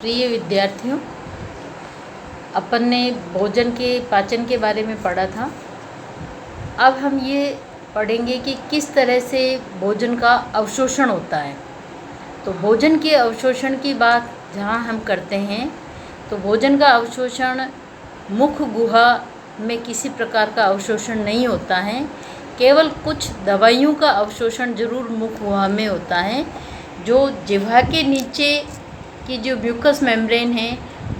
प्रिय विद्यार्थियों, अपन ने भोजन के पाचन के बारे में पढ़ा था। अब हम ये पढ़ेंगे कि किस तरह से भोजन का अवशोषण होता है। तो भोजन के अवशोषण की बात जहाँ हम करते हैं तो भोजन का अवशोषण मुख गुहा में किसी प्रकार का अवशोषण नहीं होता है। केवल कुछ दवाइयों का अवशोषण जरूर मुख गुहा में होता है। जो जिह्वा के नीचे की जो म्यूकस मेम्ब्रेन है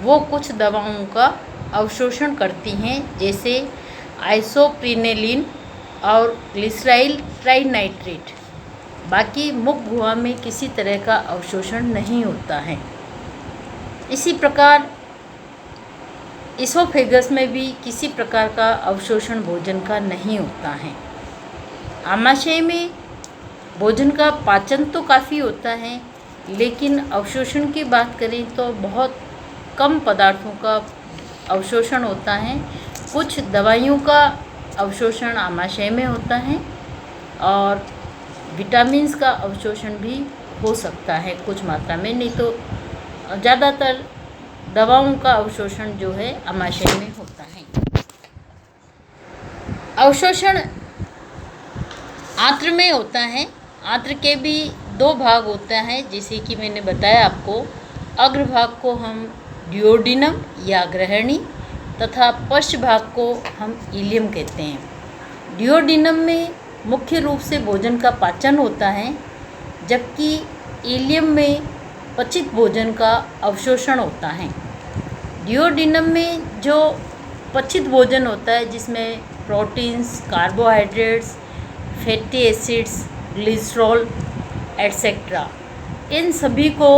वो कुछ दवाओं का अवशोषण करती हैं, जैसे आइसोप्रिनेलिन और ग्लिसराइल ट्राइनाइट्रेट। बाकी मुख गुहा में किसी तरह का अवशोषण नहीं होता है। इसी प्रकार इसोफेगस में भी किसी प्रकार का अवशोषण भोजन का नहीं होता है। आमाशय में भोजन का पाचन तो काफ़ी होता है, लेकिन अवशोषण की बात करें तो बहुत कम पदार्थों का अवशोषण होता है। कुछ दवाइयों का अवशोषण आमाशय में होता है और विटामिन्स का अवशोषण भी हो सकता है कुछ मात्रा में, नहीं तो ज़्यादातर दवाओं का अवशोषण जो है आमाशय में होता है। अवशोषण आंत्र में होता है। आंत्र के भी दो भाग होता है, जैसे कि मैंने बताया आपको। अग्र भाग को हम डिओडिनम या ग्रहणी तथा पश्च भाग को हम इलियम कहते हैं। डिओडिनम में मुख्य रूप से भोजन का पाचन होता है, जबकि इलियम में पचित भोजन का अवशोषण होता है। डिओडिनम में जो पचित भोजन होता है, जिसमें proteins, carbohydrates, fatty acids, glycerol etcetera, इन सभी को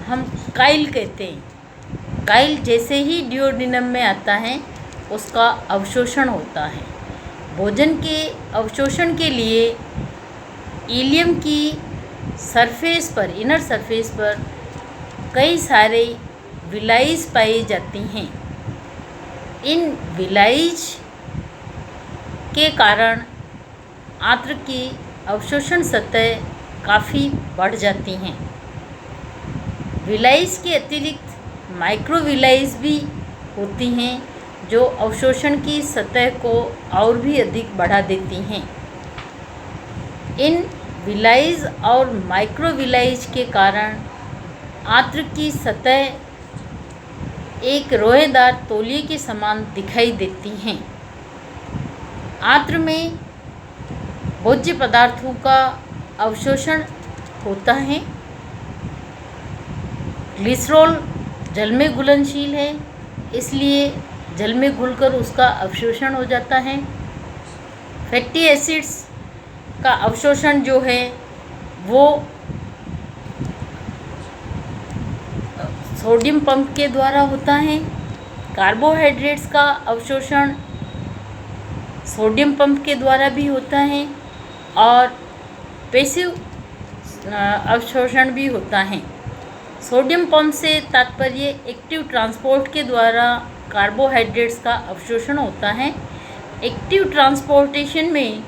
हम काइल कहते हैं। काइल जैसे ही डिओडिनम में आता है उसका अवशोषण होता है। भोजन के अवशोषण के लिए इलियम की सरफेस पर, इनर सरफेस पर कई सारे विलाइज पाई जाती हैं। इन विलाइज के कारण आंत्र की अवशोषण सतह काफ़ी बढ़ जाती हैं। विलाइज के अतिरिक्त माइक्रोविलाइज भी होती हैं, जो अवशोषण की सतह को और भी अधिक बढ़ा देती हैं। इन विलाइज और माइक्रोविलाइज के कारण आंत्र की सतह एक रोएदार तौलिए के समान दिखाई देती हैं। आंत्र में भोज्य पदार्थों का अवशोषण होता है। ग्लिसरॉल जल में घुलनशील है, इसलिए जल में घुलकर उसका अवशोषण हो जाता है। फैटी एसिड्स का अवशोषण जो है वो सोडियम पंप के द्वारा होता है। कार्बोहाइड्रेट्स का अवशोषण सोडियम पंप के द्वारा भी होता है और पैसिव अवशोषण भी होता है। सोडियम पंप से तात्पर्य एक्टिव ट्रांसपोर्ट के द्वारा कार्बोहाइड्रेट्स का अवशोषण होता है। एक्टिव ट्रांसपोर्टेशन में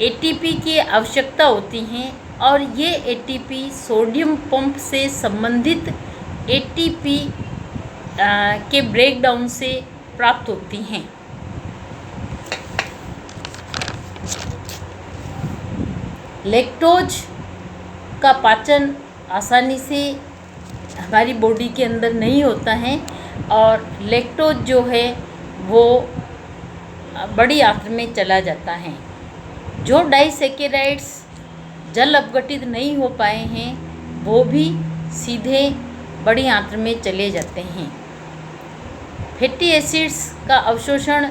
एटीपी की आवश्यकता होती है और ये एटीपी सोडियम पंप से संबंधित एटीपी के ब्रेकडाउन से प्राप्त होती हैं। लैक्टोज का पाचन आसानी से हमारी बॉडी के अंदर नहीं होता है और लैक्टोज जो है वो बड़ी आंत्र में चला जाता है। जो डाइसैकेराइड्स जल अपघटित नहीं हो पाए हैं वो भी सीधे बड़ी आंत्र में चले जाते हैं। फैटी एसिड्स का अवशोषण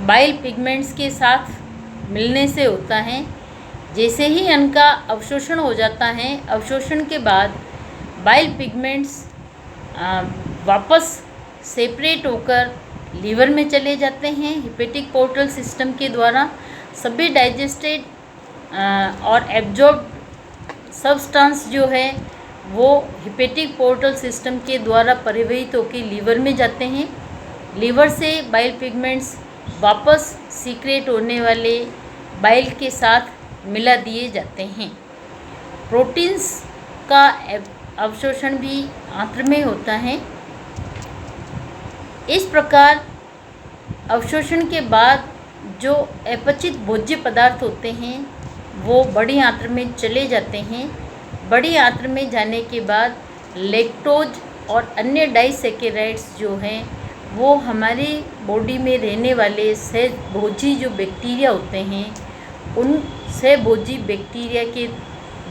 बाइल पिगमेंट्स के साथ मिलने से होता है। जैसे ही इनका अवशोषण हो जाता है, अवशोषण के बाद बाइल पिगमेंट्स वापस सेपरेट होकर लीवर में चले जाते हैं। हिपेटिक पोर्टल सिस्टम के द्वारा सभी डाइजेस्टेड और एब्जॉर्ब्ड सब्सटेंस जो है वो हिपेटिक पोर्टल सिस्टम के द्वारा परिवहित होकर लीवर में जाते हैं। लीवर से बाइल पिगमेंट्स वापस सीक्रेट होने वाले बाइल के साथ मिला दिए जाते हैं। प्रोटीन्स का अवशोषण भी आंत्र में होता है। इस प्रकार अवशोषण के बाद जो अपचित भोज्य पदार्थ होते हैं वो बड़ी आंत्र में चले जाते हैं। बड़ी आंत्र में जाने के बाद लैक्टोज और अन्य डाइसैकेराइड्स जो हैं वो हमारी बॉडी में रहने वाले सहभोजी जो बैक्टीरिया होते हैं उन सहभोजी बैक्टीरिया के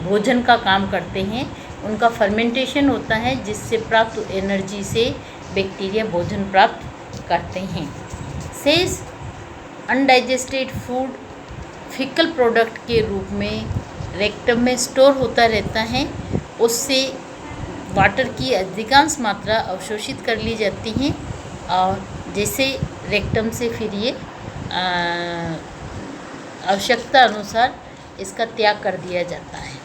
भोजन का काम करते हैं। उनका फर्मेंटेशन होता है जिससे प्राप्त एनर्जी से बैक्टीरिया भोजन प्राप्त करते हैं। शेष अनडाइजेस्टेड फूड फिकल प्रोडक्ट के रूप में रेक्टम में स्टोर होता रहता है। उससे वाटर की अधिकांश मात्रा अवशोषित कर ली जाती हैं और जैसे रेक्टम से फिर ये आवश्यकता अनुसार इसका त्याग कर दिया जाता है।